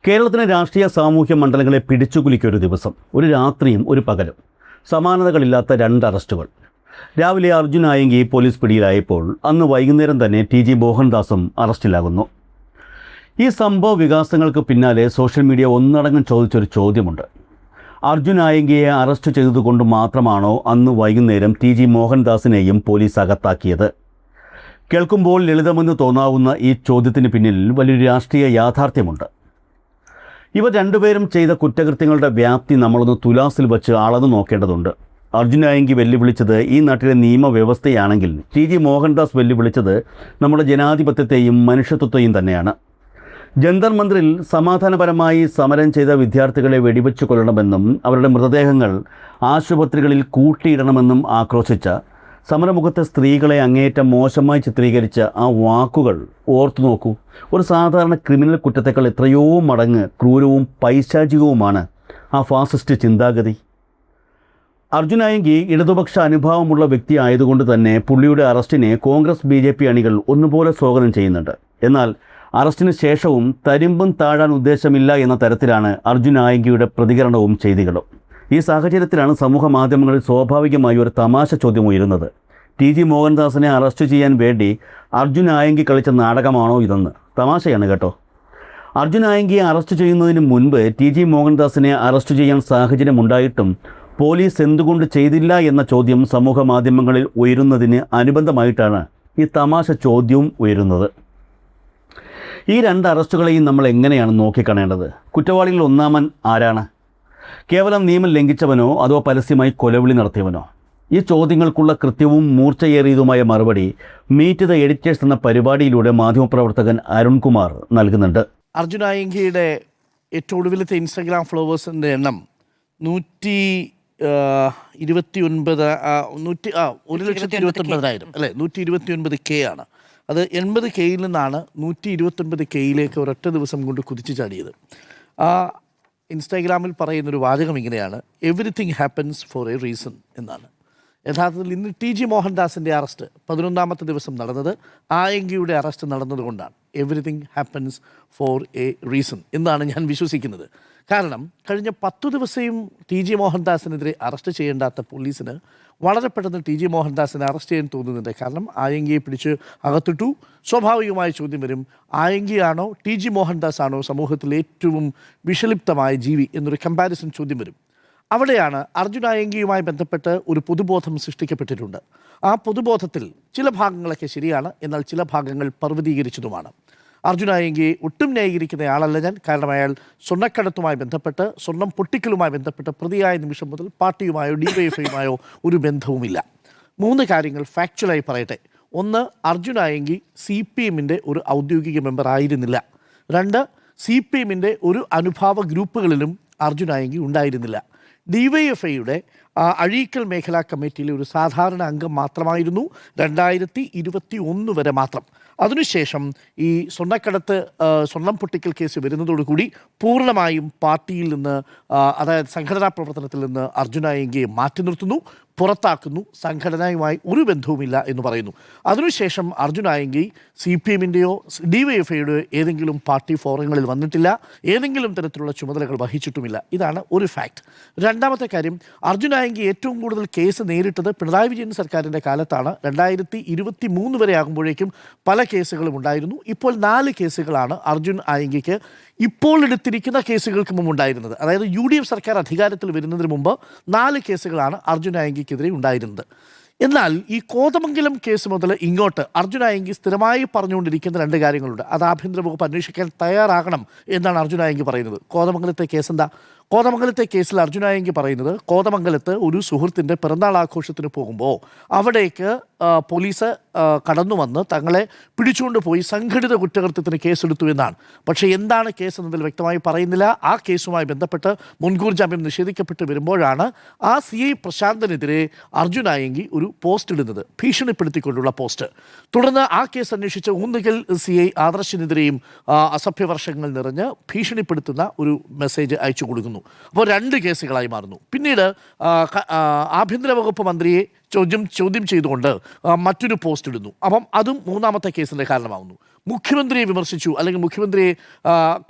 കേരളത്തിലെ രാഷ്ട്രീയ സാമൂഹ്യ മണ്ഡലങ്ങളെ പിടിച്ചുകുലുക്കിയൊരു ദിവസം, ഒരു രാത്രിയും ഒരു പകലും, സമാനതകളില്ലാത്ത രണ്ട് അറസ്റ്റുകൾ. രാവിലെ അർജുൻ ആയങ്കി പോലീസ് പിടിയിലായപ്പോൾ അന്ന് വൈകുന്നേരം തന്നെ TG മോഹൻദാസും അറസ്റ്റിലാകുന്നു. ഈ സംഭവ വികാസങ്ങൾക്ക് പിന്നാലെ സോഷ്യൽ മീഡിയ ഒന്നടങ്കം ചോദിച്ചൊരു ചോദ്യമുണ്ട്. അർജുൻ ആയങ്കിയെ അറസ്റ്റ് ചെയ്തതുകൊണ്ട് മാത്രമാണോ അന്ന് വൈകുന്നേരം TG മോഹൻദാസിനെയും പോലീസ് അകത്താക്കിയത്? കേൾക്കുമ്പോൾ ലളിതമെന്ന് തോന്നാവുന്ന ഈ ചോദ്യത്തിന് പിന്നിൽ വലിയൊരു രാഷ്ട്രീയ യാഥാർത്ഥ്യമുണ്ട്. ഇവർ രണ്ടുപേരും ചെയ്ത കുറ്റകൃത്യങ്ങളുടെ വ്യാപ്തി നമ്മളൊന്ന് തുലാസിൽ വച്ച് അളന്നു നോക്കേണ്ടതുണ്ട്. അർജുൻ ആയങ്കി വെല്ലുവിളിച്ചത് ഈ നാട്ടിലെ നിയമവ്യവസ്ഥയാണെങ്കിൽ TG മോഹൻദാസ് വെല്ലുവിളിച്ചത് നമ്മുടെ ജനാധിപത്യത്തെയും മനുഷ്യത്വത്തെയും തന്നെയാണ്. ജന്തർ മന്ദിറിൽ സമാധാനപരമായി സമരം ചെയ്ത വിദ്യാർത്ഥികളെ വെടിവെച്ചു കൊല്ലണമെന്നും അവരുടെ മൃതദേഹങ്ങൾ ആശുപത്രികളിൽ കൂട്ടിയിടണമെന്നും ആക്രോശിച്ച സമരമുഖത്തെ സ്ത്രീകളെ അങ്ങേയറ്റം മോശമായി ചിത്രീകരിച്ച ആ വാക്കുകൾ ഓർത്തു നോക്കൂ. ഒരു സാധാരണ ക്രിമിനൽ കുറ്റത്തേക്കാൾ എത്രയോ മടങ്ങ് ക്രൂരവും പൈശാചികവുമാണ് ആ ഫാസിസ്റ്റ് ചിന്താഗതി. അർജുൻ ആയങ്കി ഇടതുപക്ഷ അനുഭാവമുള്ള വ്യക്തി ആയതുകൊണ്ട് തന്നെ പുള്ളിയുടെ അറസ്റ്റിനെ കോൺഗ്രസ് BJP അണികൾ ഒന്നുപോലെ സ്വാഗതം ചെയ്യുന്നുണ്ട്. എന്നാൽ അറസ്റ്റിന് ശേഷവും തരിമ്പും താഴാൻ ഉദ്ദേശമില്ല എന്ന തരത്തിലാണ് അർജുൻ ആയങ്കിയുടെ പ്രതികരണവും ചെയ്തികളും. ഈ സാഹചര്യത്തിലാണ് സമൂഹ മാധ്യമങ്ങളിൽ സ്വാഭാവികമായി ഒരു തമാശ ചോദ്യം ഉയരുന്നത്. TG മോഹൻദാസിനെ അറസ്റ്റ് ചെയ്യാൻ വേണ്ടി അർജുൻ ആയങ്കി കളിച്ച നാടകമാണോ ഇതെന്ന്. തമാശയാണ് കേട്ടോ. അർജുൻ ആയങ്കിയെ അറസ്റ്റ് ചെയ്യുന്നതിന് മുൻപ് TG മോഹൻദാസിനെ അറസ്റ്റ് ചെയ്യാൻ സാഹചര്യമുണ്ടായിട്ടും പോലീസ് എന്തുകൊണ്ട് ചെയ്തില്ല എന്ന ചോദ്യം സമൂഹ മാധ്യമങ്ങളിൽ ഉയരുന്നതിന് അനുബന്ധമായിട്ടാണ് ഈ തമാശ ചോദ്യവും ഉയരുന്നത്. ഈ രണ്ട് അറസ്റ്റുകളെയും നമ്മൾ എങ്ങനെയാണ് നോക്കിക്കാണേണ്ടത്? കുറ്റവാളികളിൽ ഒന്നാമൻ ആരാണ്? കേവലം നിയമം ലംഘിച്ചവനോ അതോ പരസ്യമായി കൊലവിളി നടത്തിയവനോ? ഈ ചോദ്യങ്ങൾക്കുള്ള കൃത്യവും മൂർച്ചയേറിയതുമായ മറുപടി മീറ്റ് ദ എഡിറ്റേഴ്സ് എന്ന പരിപാടിയിലൂടെ മാധ്യമപ്രവർത്തകൻ അരുൺകുമാർ നൽകുന്നുണ്ട്. അർജുൻ ആയങ്കിയുടെ ഏറ്റവും ഒടുവിലത്തെ ഇൻസ്റ്റാഗ്രാം ഫോളോവേഴ്സിൻ്റെ എണ്ണം 1,29,000 അല്ലേ, 129K ആണ്. അത് 80Kയിൽ നിന്നാണ് 129Kയിലേക്ക് ഒരൊറ്റ ദിവസം കൊണ്ട് കുതിച്ചു ചാടിയത്. ആ ഇൻസ്റ്റാഗ്രാമിൽ പറയുന്നൊരു വാചകം ഇങ്ങനെയാണ്: everything happens for a reason എന്നാണ്. യഥാർത്ഥത്തിൽ ഇന്ന് TG മോഹൻദാസിൻ്റെ അറസ്റ്റ് 11ാമത്തെ ദിവസം നടന്നത് ആയങ്കിയുടെ അറസ്റ്റ് നടന്നതുകൊണ്ടാണ്. Everything happens for a reason എന്നാണ് ഞാൻ വിശ്വസിക്കുന്നത്. കാരണം കഴിഞ്ഞ 10 ദിവസവും TG മോഹൻദാസിനെതിരെ അറസ്റ്റ് ചെയ്യേണ്ടാത്ത പോലീസിന് വളരെ പെട്ടെന്ന് TG മോഹൻദാസിനെ അറസ്റ്റ് ചെയ്യാൻ തോന്നുന്നുണ്ട്. കാരണം ആയങ്കിയെ പിടിച്ച് അകത്തിട്ടു. സ്വാഭാവികമായ ചോദ്യം വരും, ആയങ്കിയാണോ TG മോഹൻദാസ് ആണോ സമൂഹത്തിൽ ഏറ്റവും വിഷലിപ്തമായ ജീവി എന്നൊരു കമ്പാരിസൺ ചോദ്യം വരും. അവിടെയാണ് അർജുൻ ആയങ്കിയുമായി ബന്ധപ്പെട്ട് ഒരു പൊതുബോധം സൃഷ്ടിക്കപ്പെട്ടിട്ടുണ്ട്. ആ പൊതുബോധത്തിൽ ചില ഭാഗങ്ങളൊക്കെ ശരിയാണ്, എന്നാൽ ചില ഭാഗങ്ങൾ പർവ്വതീകരിച്ചതുമാണ്. അർജുൻ ആയങ്കിയെ ഒട്ടും ന്യായീകരിക്കുന്ന ആളല്ല ഞാൻ. കാരണം അയാൾ സ്വർണ്ണക്കടത്തുമായി ബന്ധപ്പെട്ട്, സ്വർണം പൊട്ടിക്കലുമായി ബന്ധപ്പെട്ട് പ്രതിയായ നിമിഷം മുതൽ പാർട്ടിയുമായോ DYFIയുമായോ ഒരു ബന്ധവുമില്ല. 3 കാര്യങ്ങൾ ഫാക്ച്വലായി പറയട്ടെ. 1, അർജുൻ ആയങ്കി CPMൻ്റെ ഒരു ഔദ്യോഗിക മെമ്പർ ആയിരുന്നില്ല. 2, CPMൻ്റെ ഒരു അനുഭാവ ഗ്രൂപ്പുകളിലും അർജുൻ ആയങ്കി ഉണ്ടായിരുന്നില്ല. DYFIയുടെ അഴീക്കൽ മേഖലാ കമ്മിറ്റിയിലെ ഒരു സാധാരണ അംഗം മാത്രമായിരുന്നു 2021 വരെ മാത്രം. അതിനുശേഷം ഈ സ്വർണ്ണം പൊട്ടിക്കൽ കേസ് വരുന്നതോടുകൂടി പൂർണ്ണമായും പാർട്ടിയിൽ നിന്ന്, അതായത് സംഘടനാ പ്രവർത്തനത്തിൽ നിന്ന് അർജുൻ ആയങ്കിയെ മാറ്റി നിർത്തുന്നു, പുറത്താക്കുന്നു, സംഘടനയുമായി ഒരു ബന്ധവുമില്ല എന്ന് പറയുന്നു. അതിനുശേഷം അർജുൻ ആയങ്കി CPMൻ്റെയോ DYFIയുടെയോ ഏതെങ്കിലും പാർട്ടി ഫോറങ്ങളിൽ വന്നിട്ടില്ല, ഏതെങ്കിലും തരത്തിലുള്ള ചുമതലകൾ വഹിച്ചിട്ടുമില്ല. ഇതാണ് ഒരു ഫാക്ട്. രണ്ടാമത്തെ കാര്യം, അർജുൻ ആയങ്കി ഏറ്റവും കൂടുതൽ കേസ് നേരിട്ടത് പിണറായി വിജയൻ സർക്കാരിൻ്റെ കാലത്താണ്. 2023 വരെ ആകുമ്പോഴേക്കും പല കേസുകളും ഉണ്ടായിരുന്നു. ഇപ്പോൾ 4 കേസുകളാണ് അർജുൻ ആയങ്കിക്ക് ഇപ്പോൾ എടുത്തിരിക്കുന്ന കേസുകൾക്ക് മുമ്പ് ഉണ്ടായിരുന്നത്. അതായത് UDF സർക്കാർ അധികാരത്തിൽ വരുന്നതിന് മുമ്പ് 4 കേസുകളാണ് അർജുൻ ആയങ്കിക്കെതിരെ ഉണ്ടായിരുന്നത്. എന്നാൽ ഈ കോതമംഗലം കേസ് മുതൽ ഇങ്ങോട്ട് അർജുൻ ആയങ്കി സ്ഥിരമായി പറഞ്ഞുകൊണ്ടിരിക്കുന്ന 2 കാര്യങ്ങളുണ്ട്. അത് ആഭ്യന്തര വകുപ്പ് അന്വേഷിക്കാൻ തയ്യാറാകണം എന്നാണ് അർജുൻ ആയങ്കി പറയുന്നത്. കോതമംഗലത്തെ കേസ് എന്താ? കോതമംഗലത്തെ കേസിൽ അർജുൻ ആയങ്കി പറയുന്നത്, കോതമംഗലത്ത് ഒരു സുഹൃത്തിൻ്റെ പിറന്നാൾ ആഘോഷത്തിന് പോകുമ്പോൾ അവിടേക്ക് പോലീസ് കടന്നു വന്ന് തങ്ങളെ പിടിച്ചുകൊണ്ട് പോയി സംഘടിത കുറ്റകൃത്യത്തിന് കേസെടുത്തു എന്നാണ്. പക്ഷേ എന്താണ് കേസ് എന്നതിൽ വ്യക്തമായി പറയുന്നില്ല. ആ കേസുമായി ബന്ധപ്പെട്ട് മുൻകൂർ ജാമ്യം നിഷേധിക്കപ്പെട്ട് വരുമ്പോഴാണ് ആ CI പ്രശാന്തനെതിരെ അർജുൻ ആയങ്കി ഒരു പോസ്റ്റ് ഇടുന്നത്, ഭീഷണിപ്പെടുത്തിക്കൊണ്ടുള്ള പോസ്റ്റ്. തുടർന്ന് ആ കേസ് അന്വേഷിച്ച ഊന്നുകൽ CI ആദർശിനെതിരെയും അസഭ്യവർഷങ്ങൾ നിറഞ്ഞ് ഭീഷണിപ്പെടുത്തുന്ന ഒരു മെസ്സേജ് അയച്ചു കൊടുക്കുന്നു. അപ്പോൾ 2 കേസുകളായി മാറുന്നു. പിന്നീട് ആഭ്യന്തര വകുപ്പ് മന്ത്രിയെ ചോദ്യം ചെയ്തുകൊണ്ട് മറ്റൊരു പോസ്റ്റ് ഇടുന്നു. അപ്പം അതും 3ാമത്തെ കേസിൻ്റെ കാരണമാകുന്നു. മുഖ്യമന്ത്രിയെ വിമർശിച്ചു അല്ലെങ്കിൽ മുഖ്യമന്ത്രിയെ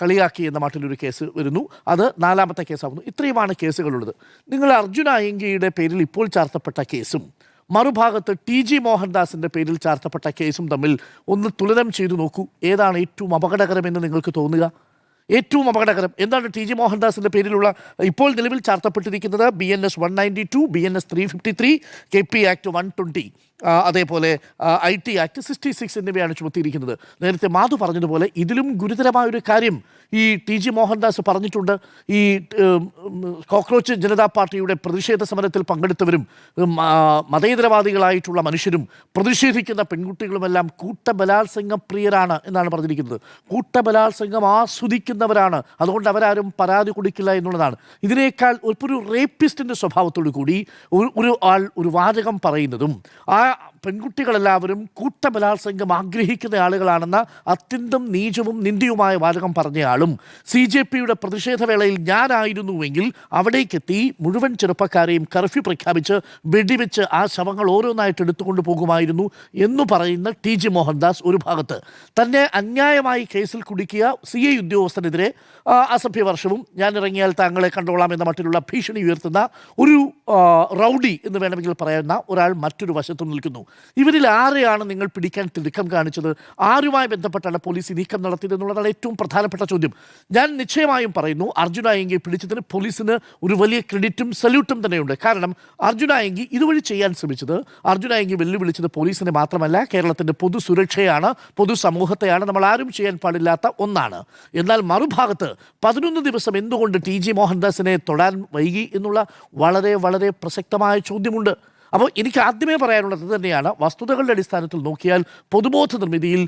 കളിയാക്കി എന്ന മട്ടിലൊരു കേസ് വരുന്നു. അത് 4ാമത്തെ കേസാവുന്നു. ഇത്രയുമാണ് കേസുകളുള്ളത്. നിങ്ങൾ അർജുൻ അയങ്കിയുടെ പേരിൽ ഇപ്പോൾ ചാർത്തപ്പെട്ട കേസും മറുഭാഗത്ത് TG മോഹൻദാസിൻ്റെ പേരിൽ ചാർത്തപ്പെട്ട കേസും തമ്മിൽ ഒന്ന് തുലനം ചെയ്തു നോക്കൂ. ഏതാണ് ഏറ്റവും അപകടകരമെന്ന് നിങ്ങൾക്ക് തോന്നുക? ഏറ്റവും അപകടകരം എന്താണ്? TG മോഹൻദാസിൻ്റെ പേരിലുള്ള ഇപ്പോൾ നിലവിൽ ചാർത്തപ്പെട്ടിരിക്കുന്നത് BNS 192, BNS 353, KP ആക്ട് 120, അതേപോലെ IT ആക്ട് 66 എന്നിവയാണ് ചുമത്തിയിരിക്കുന്നത്. നേരത്തെ മാധു പറഞ്ഞതുപോലെ ഇതിലും ഗുരുതരമായൊരു കാര്യം ഈ TG മോഹൻദാസ് പറഞ്ഞിട്ടുണ്ട്. ഈ കോക്രോച്ച് ജനതാ പാർട്ടിയുടെ പ്രതിഷേധ സമരത്തിൽ പങ്കെടുത്തവരും മതേതരവാദികളായിട്ടുള്ള മനുഷ്യരും പ്രതിഷേധിക്കുന്ന പെൺകുട്ടികളുമെല്ലാം കൂട്ടബലാത്സംഗ പ്രിയരാണ് എന്നാണ് പറഞ്ഞിരിക്കുന്നത്. കൂട്ടബലാത്സംഗം ആസ്വദിക്കുന്നവരാണ്, അതുകൊണ്ട് അവരാരും പരാതി കൊടുക്കില്ല എന്നുള്ളതാണ്. ഇതിനേക്കാൾ ഒരു റേപ്പിസ്റ്റിൻ്റെ സ്വഭാവത്തോടു കൂടി ഒരു വാചകം പറയുന്നതും ആ പെൺകുട്ടികളെല്ലാവരും കൂട്ടബലാത്സംഗം ആഗ്രഹിക്കുന്ന ആളുകളാണെന്ന അത്യന്തം നീചവും നിന്ദ്യവുമായ വാചകം പറഞ്ഞയാളും CJPയുടെ പ്രതിഷേധവേളയിൽ ഞാനായിരുന്നുവെങ്കിൽ അവിടേക്കെത്തി മുഴുവൻ ചെറുപ്പക്കാരെയും കർഫ്യൂ പ്രഖ്യാപിച്ച് വെടിവെച്ച് ആ ശവങ്ങൾ ഓരോന്നായിട്ട് എടുത്തുകൊണ്ട് പോകുമായിരുന്നു എന്ന് പറയുന്ന TG മോഹൻദാസ് ഒരു ഭാഗത്ത്, തന്നെ അന്യായമായി കേസിൽ കുടുക്കിയ CI ഉദ്യോഗസ്ഥനെതിരെ അസഭ്യവർഷവും ഞാൻ ഇറങ്ങിയാൽ താങ്കളെ കണ്ടോളാം എന്ന മട്ടിലുള്ള ഭീഷണി ഉയർത്തുന്ന ഒരു റൗഡി എന്ന് വേണമെങ്കിൽ പറയുന്ന ഒരാൾ മറ്റൊരു വശത്തും നിൽക്കുന്നു. ഇവരിൽ ആരെയാണ് നിങ്ങൾ പിടിക്കാൻ തിടുക്കം കാണിച്ചത്? ആരുമായി ബന്ധപ്പെട്ടാണ് പോലീസ് നീക്കം നടത്തിയത് എന്നുള്ളതാണ് ഏറ്റവും പ്രധാനപ്പെട്ട ചോദ്യം. ഞാൻ നിശ്ചയമായും പറയുന്നു, അർജുൻ അയങ്കി പിടിച്ചതിന് പോലീസിന് ഒരു വലിയ ക്രെഡിറ്റും സല്യൂട്ടും തന്നെയുണ്ട്. കാരണം അർജുൻ അയങ്കി ഇതുവഴി ചെയ്യാൻ ശ്രമിച്ചത്, അർജുൻ അയങ്കി വെല്ലുവിളിച്ചത് പോലീസിനെ മാത്രമല്ല, കേരളത്തിൻ്റെ പൊതുസുരക്ഷയാണ്, പൊതുസമൂഹത്തെയാണ്. നമ്മൾ ആരും ചെയ്യാൻ പാടില്ലാത്ത ഒന്നാണ്. എന്നാൽ മറുഭാഗത്ത് 11 ദിവസം എന്തുകൊണ്ട് TG മോഹൻദാസിനെ തൊടാൻ വൈകി എന്നുള്ള വളരെ വളരെ പ്രസക്തമായ ചോദ്യമുണ്ട്. അപ്പോൾ എനിക്ക് ആദ്യമേ പറയാനുള്ളത് തന്നെയാണ്, വസ്തുതകളുടെ അടിസ്ഥാനത്തിൽ നോക്കിയാൽ പൊതുബോധ നിർമ്മിതിയിൽ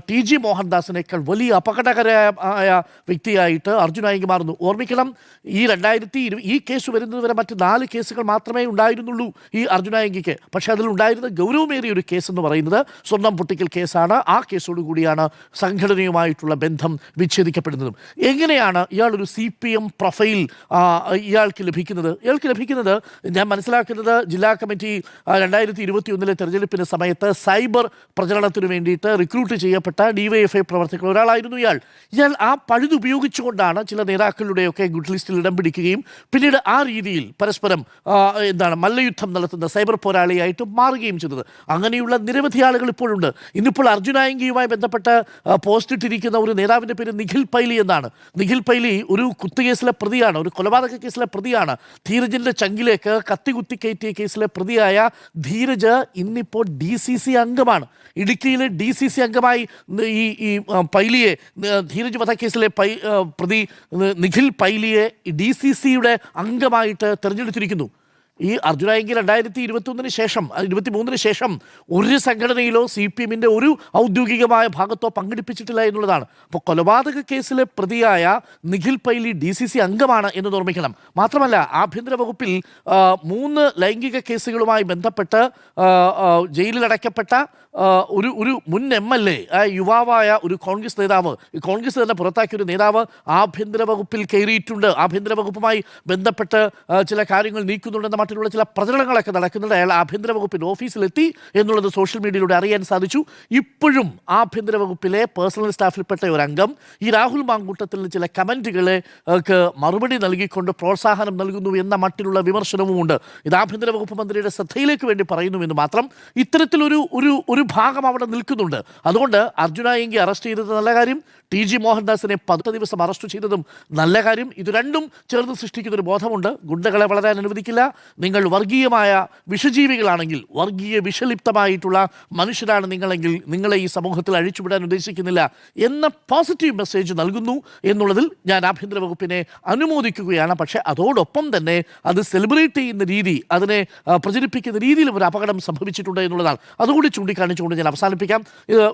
TG മോഹൻദാസിനേക്കാൾ വലിയ അപകടകരമായ വ്യക്തിയായിട്ട് അർജുൻ അയങ്കി മാറുന്നു. ഓർമ്മിക്കണം, ഈ 2020 ഈ കേസ് വരുന്നതുവരെ മറ്റ് 4 കേസുകൾ മാത്രമേ ഉണ്ടായിരുന്നുള്ളൂ ഈ അർജുൻ അയങ്കിക്ക്. പക്ഷേ അതിലുണ്ടായിരുന്ന ഗൗരവമേറിയ ഒരു കേസ് എന്ന് പറയുന്നത് സ്വർണം പൊട്ടിക്കൽ കേസാണ്. ആ കേസോടുകൂടിയാണ് സംഘടനയുമായിട്ടുള്ള ബന്ധം വിച്ഛേദിക്കപ്പെടുന്നതും. എങ്ങനെയാണ് ഇയാളൊരു CPM പ്രൊഫൈൽ ഇയാൾക്ക് ലഭിക്കുന്നത്? ഞാൻ മനസ്സിലാക്കുന്നത് ജില്ലാ കമ്മിറ്റി 2021 തെരഞ്ഞെടുപ്പിന് സമയത്ത് സൈബർ പ്രചരണത്തിന് വേണ്ടിയിട്ട് റിക്രൂട്ട് ചെയ്യപ്പെട്ട DYFI പ്രവർത്തകർ ഒരാളായിരുന്നു ഇയാൾ. ആ പഴുതുപയോഗിച്ചുകൊണ്ടാണ് ചില നേതാക്കളുടെയൊക്കെ ഗുഡ് ലിസ്റ്റിൽ ഇടം പിടിക്കുകയും പിന്നീട് ആ രീതിയിൽ പരസ്പരം മല്ലയുദ്ധം നടത്തുന്ന സൈബർ പോരാളിയായിട്ട് മാറുകയും ചെയ്തത്. അങ്ങനെയുള്ള നിരവധി ആളുകൾ ഇപ്പോഴുണ്ട്. ഇന്നിപ്പോൾ അർജുൻ അയങ്കിയുമായി ബന്ധപ്പെട്ട് പോസ്റ്റ് ഇട്ടിരിക്കുന്ന ഒരു നേതാവിൻ്റെ പേര് നിഖിൽ പൈലി എന്നാണ്. നിഖിൽ പൈലി ഒരു കുത്തുകേസിലെ പ്രതിയാണ്, ഒരു കൊലപാതക കേസിലെ പ്രതിയാണ്. ധീരജിൻ്റെ ചങ്കിലേക്ക് കത്തികുത്തി കയറ്റിയ കേസിലെ പ്രതിയായ ധീരജ് ഇന്നിപ്പോൾ DCC അംഗമാണ്. ഇടുക്കിയിലെ DCC അംഗമായി ഈ പൈലിയെ, ധീരജ് വധക്കേസിലെ പ്രതി നിഖിൽ പൈലിയെ DCCയുടെ അംഗമായിട്ട് തിരഞ്ഞെടുത്തിരിക്കുന്നു. ഈ അർജുൻ അയങ്കി 2021 ശേഷം 23 ശേഷം ഒരു സംഘടനയിലോ CPMൻ്റെ ഒരു ഔദ്യോഗികമായ ഭാഗത്തോ പങ്കെടുപ്പിച്ചിട്ടില്ല എന്നുള്ളതാണ്. അപ്പോൾ കൊലപാതക കേസിലെ പ്രതിയായ നിഖിൽ പൈലി DCC അംഗമാണ് എന്ന് ഓർമ്മിക്കണം. മാത്രമല്ല, ആഭ്യന്തര വകുപ്പിൽ 3 ലൈംഗിക കേസുകളുമായി ബന്ധപ്പെട്ട് ജയിലിലടയ്ക്കപ്പെട്ട ഒരു മുൻ MLA, യുവാവായ ഒരു കോൺഗ്രസ് നേതാവ്, കോൺഗ്രസ് തന്നെ പുറത്താക്കിയ ഒരു നേതാവ് ആഭ്യന്തര വകുപ്പിൽ കയറിയിട്ടുണ്ട്. ആഭ്യന്തര വകുപ്പുമായി ബന്ധപ്പെട്ട് ചില കാര്യങ്ങൾ നീക്കുന്നുണ്ടെന്ന മറ്റുള്ള ചില പ്രചരണങ്ങളൊക്കെ നടക്കുന്നുണ്ട്. അയാൾ ആഭ്യന്തര വകുപ്പിൻ്റെ ഓഫീസിലെത്തി എന്നുള്ളത് സോഷ്യൽ മീഡിയയിലൂടെ അറിയാൻ സാധിച്ചു. ഇപ്പോഴും ആഭ്യന്തര വകുപ്പിലെ പേഴ്സണൽ സ്റ്റാഫിൽപ്പെട്ട ഒരു അംഗം ഈ രാഹുൽ മാങ്കൂട്ടത്തിൽ ചില കമൻറ്റുകളെ മറുപടി നൽകിക്കൊണ്ട് പ്രോത്സാഹനം നൽകുന്നു എന്ന മട്ടിലുള്ള വിമർശനവുമുണ്ട്. ഇത് ആഭ്യന്തര വകുപ്പ് മന്ത്രിയുടെ ശ്രദ്ധയിലേക്ക് വേണ്ടി പറയുന്നുവെന്ന് മാത്രം. ഇത്തരത്തിലൊരു ഒരു ഭാഗം അവിടെ നിൽക്കുന്നുണ്ട്. അതുകൊണ്ട് അർജുൻ അയങ്കി അറസ്റ്റ് ചെയ്തത് നല്ല കാര്യം, TG മോഹൻദാസിനെ 10 ദിവസം അറസ്റ്റ് ചെയ്തതും നല്ല കാര്യം. ഇത് രണ്ടും ചേർന്ന് സൃഷ്ടിക്കുന്നൊരു ബോധമുണ്ട്. ഗുണ്ടകളെ വളരാൻ അനുവദിക്കില്ല. നിങ്ങൾ വർഗീയമായ വിഷജീവികളാണെങ്കിൽ, വർഗീയ വിഷലിപ്തമായിട്ടുള്ള മനുഷ്യരാണ് നിങ്ങളെങ്കിൽ നിങ്ങളെ ഈ സമൂഹത്തിൽ അഴിച്ചുവിടാൻ ഉദ്ദേശിക്കുന്നില്ല എന്ന പോസിറ്റീവ് മെസ്സേജ് നൽകുന്നു എന്നുള്ളതിൽ ഞാൻ ആഭ്യന്തര വകുപ്പിനെ അനുമോദിക്കുകയാണ്. പക്ഷേ അതോടൊപ്പം തന്നെ അത് സെലിബ്രേറ്റ് ചെയ്യുന്ന രീതി, അതിനെ പ്രചരിപ്പിക്കുന്ന രീതിയിലും ഒരു അപകടം സംഭവിച്ചിട്ടുണ്ട് എന്നുള്ളതാണ്. അതുകൂടി ചൂണ്ടിക്കാണിച്ചുകൊണ്ട് ഞാൻ അവസാനിപ്പിക്കാം.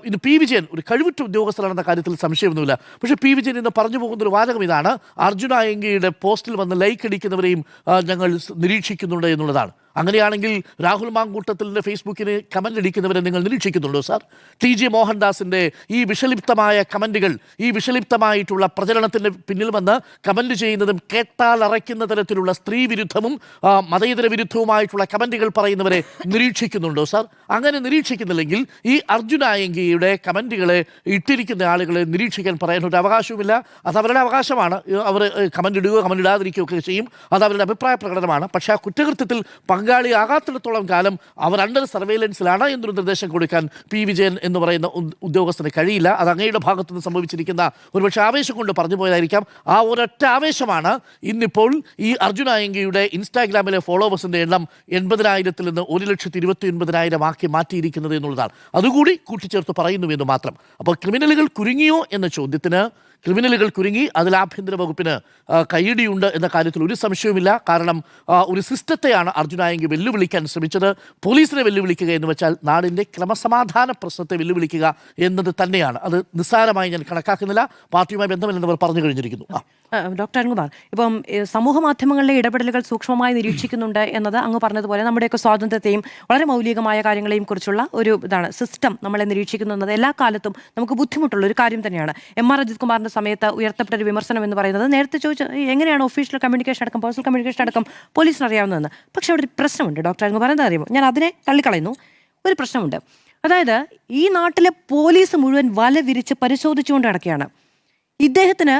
ഇത് P. വിജയൻ ഒരു കഴിവുറ്റ ഉദ്യോഗസ്ഥരാണെന്ന കാര്യത്തിൽ സംശയമൊന്നുമില്ല. പക്ഷേ P. വിജയൻ ഇന്ന് പറഞ്ഞു പോകുന്നൊരു വാചകം ഇതാണ്: അർജുൻ അയങ്കിയുടെ പോസ്റ്റിൽ വന്ന് ലൈക്ക് അടിക്കുന്നവരെയും ഞങ്ങൾ നിരീക്ഷിക്കുന്നുണ്ട് എന്നുള്ളതാണ്. അങ്ങനെയാണെങ്കിൽ രാഹുൽ മാങ്കൂട്ടത്തിലിൻ്റെ ഫേസ്ബുക്കിന് കമൻ്റ് അടിക്കുന്നവരെ നിങ്ങൾ നിരീക്ഷിക്കുന്നുണ്ടോ സാർ? TG മോഹൻദാസിൻ്റെ ഈ വിഷലിപ്തമായ കമൻറ്റുകൾ, ഈ വിഷലിപ്തമായിട്ടുള്ള പ്രചരണത്തിന് പിന്നിൽ വന്ന് കമൻറ്റ് ചെയ്യുന്നതും കേട്ടാൽ അറയ്ക്കുന്ന തരത്തിലുള്ള സ്ത്രീ വിരുദ്ധവും മതേതര വിരുദ്ധവുമായിട്ടുള്ള കമൻറ്റുകൾ പറയുന്നവരെ നിരീക്ഷിക്കുന്നുണ്ടോ സാർ? അങ്ങനെ നിരീക്ഷിക്കുന്നില്ലെങ്കിൽ ഈ അർജുൻ ആയങ്കിയുടെ കമൻറ്റുകളെ ഇട്ടിരിക്കുന്ന ആളുകളെ നിരീക്ഷിക്കാൻ പറയാൻ ഒരു അവകാശവുമില്ല. അത് അവരുടെ അവകാശമാണ്. അവർ കമൻ്റ് ഇടുകയോ കമൻ്റ് ഇടാതിരിക്കുകയൊക്കെ ചെയ്യും. അത് അവരുടെ അഭിപ്രായ പ്രകടനമാണ്. പക്ഷേ ആ കുറ്റകൃത്യത്തിൽ പങ്കാളിയാകാത്തിടത്തോളം കാലം അവർ അണ്ടർ സർവൈലൻസിലാണ് എന്നൊരു നിർദ്ദേശം കൊടുക്കാൻ P. വിജയൻ എന്ന് പറയുന്ന ഉദ്യോഗസ്ഥന് കഴിയില്ല. അത് അങ്ങയുടെ ഭാഗത്തുനിന്ന് സംഭവിച്ചിരിക്കുന്ന ഒരുപക്ഷെ ആവേശം കൊണ്ട് പറഞ്ഞു പോയതായിരിക്കാം. ആ ഒരൊറ്റ ആവേശമാണ് ഇന്നിപ്പോൾ ഈ അർജുൻ ആയങ്കിയുടെ ഇൻസ്റ്റാഗ്രാമിലെ ഫോളോവേഴ്സിൻ്റെ എണ്ണം 80,000-ൽ നിന്ന് 1,29,000 ആക്കി മാറ്റിയിരിക്കുന്നത് എന്നുള്ളതാണ്. അതുകൂടി കൂട്ടിച്ചേർത്ത് പറയുന്നു എന്ന് മാത്രം. അപ്പോൾ ക്രിമിനലുകൾ കുരുങ്ങിയോ എന്ന ചോദ്യത്തിന് ക്രിമിനലുകൾ കുരുങ്ങി, അതിൽ ആഭ്യന്തര വകുപ്പിന് കയ്യടിയുണ്ട് എന്ന കാര്യത്തിൽ ഒരു സംശയവുമില്ല. കാരണം ഒരു സിസ്റ്റത്തെയാണ് അർജുൻ ആയങ്കി വെല്ലുവിളിക്കാൻ ശ്രമിച്ചത്. പോലീസിനെ വെല്ലുവിളിക്കുക എന്ന് വെച്ചാൽ നാടിൻ്റെ ക്രമസമാധാന പ്രശ്നത്തെ വെല്ലുവിളിക്കുക എന്നത് തന്നെയാണ്. അത് നിസ്സാരമായി ഞാൻ കണക്കാക്കുന്നില്ല. പാർട്ടിയുമായി ബന്ധമില്ലെന്നവർ പറഞ്ഞു കഴിഞ്ഞിരിക്കുന്നു. ഡോക്ടർ അരുൺകുമാർ, ഇപ്പം സമൂഹ മാധ്യമങ്ങളിലെ ഇടപെടലുകൾ സൂക്ഷ്മമായി നിരീക്ഷിക്കുന്നുണ്ട് എന്നത് അങ്ങ് പറഞ്ഞതുപോലെ നമ്മുടെയൊക്കെ സ്വാതന്ത്ര്യത്തെയും വളരെ മൗലികമായ കാര്യങ്ങളെയും കുറിച്ചുള്ള ഒരു ഇതാണ്. സിസ്റ്റം നമ്മളെ നിരീക്ഷിക്കുന്നു എന്നത് എല്ലാ കാലത്തും നമുക്ക് ബുദ്ധിമുട്ടുള്ള ഒരു കാര്യം തന്നെയാണ്. MR അജിത് കുമാറിന്റെ സമയത്ത് ഉയർത്തപ്പെട്ട ഒരു വിമർശനം എന്ന് പറയുന്നത്, നേരത്തെ ചോദിച്ച എങ്ങനെയാണ് ഒഫീഷ്യൽ കമ്മ്യൂണിക്കേഷൻ അടക്കം പേഴ്സണൽ കമ്മ്യൂണിക്കേഷൻ അടക്കം പോലീസിന് അറിയാവുന്നതെന്ന്. പക്ഷേ അവിടെ ഒരു പ്രശ്നമുണ്ട് ഡോക്ടർ അരുൺകുമാർ. എന്താ അറിയുമോ, ഞാൻ അതിനെ തള്ളിക്കളയുന്നു. ഒരു പ്രശ്നമുണ്ട്. അതായത് ഈ നാട്ടിലെ പോലീസ് മുഴുവൻ വല വിരിച്ച് പരിശോധിച്ചുകൊണ്ട് കിടക്കുകയാണ്. ഇദ്ദേഹത്തിന്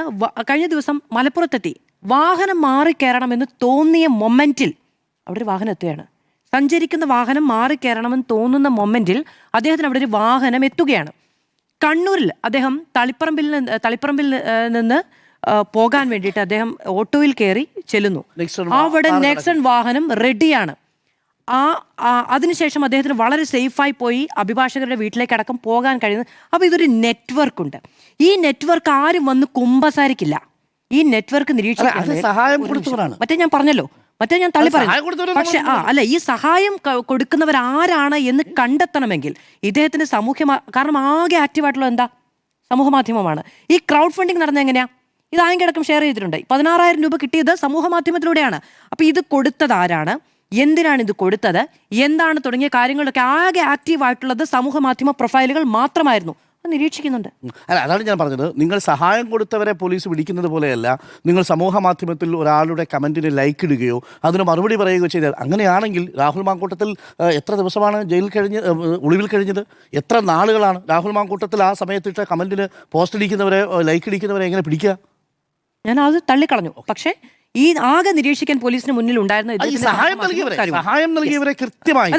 കഴിഞ്ഞ ദിവസം മലപ്പുറത്തെത്തി വാഹനം മാറിക്കയറണമെന്ന് തോന്നിയ മൊമെന്റിൽ അവിടെ ഒരു വാഹനം എത്തുകയാണ്. സഞ്ചരിക്കുന്ന വാഹനം മാറിക്കയറണമെന്ന് തോന്നുന്ന മൊമെന്റിൽ അദ്ദേഹത്തിന് അവിടെ ഒരു വാഹനം എത്തുകയാണ്. കണ്ണൂരിൽ അദ്ദേഹം തളിപ്പറമ്പിൽ നിന്ന് പോകാൻ വേണ്ടിയിട്ട് അദ്ദേഹം ഓട്ടോയിൽ കയറി ചെല്ലുന്നു. അവിടെ നെക്സൺ വാഹനം റെഡിയാണ്. അതിനുശേഷം അദ്ദേഹത്തിന് വളരെ സേഫായി പോയി അഭിഭാഷകരുടെ വീട്ടിലേക്ക് അടക്കം പോകാൻ കഴിയുന്നത്. അപ്പോൾ ഇതൊരു നെറ്റ്വർക്ക് ഉണ്ട്. ഈ നെറ്റ്വർക്ക് ആരും വന്ന് കുമ്പസാരിക്കില്ല. ഈ നെറ്റ്വർക്ക് നിരീക്ഷിക്കാൻ മറ്റേ ഞാൻ പറഞ്ഞല്ലോ, മറ്റേ ഞാൻ തള്ളി പറഞ്ഞു. പക്ഷെ അല്ല, ഈ സഹായം കൊടുക്കുന്നവരാരാണ് എന്ന് കണ്ടെത്തണമെങ്കിൽ ഇദ്ദേഹത്തിന് കാരണം ആകെ ആക്റ്റീവായിട്ടുള്ള എന്താ സമൂഹ മാധ്യമമാണ്. ഈ ക്രൗഡ് ഫണ്ടിങ് നടന്നത് എങ്ങനെയാ? ഇത് ആയെങ്കിലടക്കം ഷെയർ ചെയ്തിട്ടുണ്ട്. 16,000 രൂപ കിട്ടിയത് സമൂഹ മാധ്യമത്തിലൂടെയാണ്. അപ്പോൾ ഇത് കൊടുത്തത് ആരാണ്, എന്തിനാണ് ഇത് കൊടുത്തത്, എന്താണ് തുടങ്ങിയ കാര്യങ്ങളൊക്കെ ആകെ ആക്റ്റീവായിട്ടുള്ളത് സമൂഹ മാധ്യമ പ്രൊഫൈലുകൾ മാത്രമായിരുന്നു. അത് നിരീക്ഷിക്കുന്നുണ്ട്. അല്ല, അതാണ് ഞാൻ പറഞ്ഞത്. നിങ്ങൾ സഹായം കൊടുത്തവരെ പോലീസ് പിടിക്കുന്നത് പോലെയല്ല. നിങ്ങൾ സമൂഹ മാധ്യമത്തിൽ ഒരാളുടെ കമൻറ്റിന് ലൈക്ക് ഇടുകയോ അതിന് മറുപടി പറയുകയോ ചെയ്താൽ, അങ്ങനെയാണെങ്കിൽ രാഹുൽ മാങ്കൂട്ടത്തിൽ എത്ര ദിവസമാണ് ഒളിവിൽ കഴിഞ്ഞത്? എത്ര നാളുകളാണ് രാഹുൽ മാങ്കൂട്ടത്തിൽ ആ സമയത്തിട്ട് കമൻറ്റിന് പോസ്റ്റ് അടിക്കുന്നവരെ, ലൈക്ക് അടിക്കുന്നവരെ എങ്ങനെ പിടിക്കുക? ഞാൻ അത് തള്ളിക്കളഞ്ഞു. പക്ഷേ ഈ ആകെ നിരീക്ഷിക്കാൻ പോലീസിന് മുന്നിൽ ഉണ്ടായിരുന്ന സഹായം നൽകിയവരെ കൃത്യമായി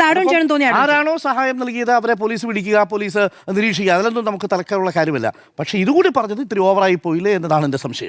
ആരാണോ സഹായം നൽകിയത് അവരെ പോലീസ് പിടിക്കുക, പോലീസ് നിരീക്ഷിക്കുക, അതിലൊന്നും നമുക്ക് തലക്കാനുള്ള കാര്യമില്ല. പക്ഷേ ഇതുകൂടി പറഞ്ഞത് ഇത്തിരി ഓവറായി പോയില്ലേ എന്നതാണ് എൻ്റെ സംശയം.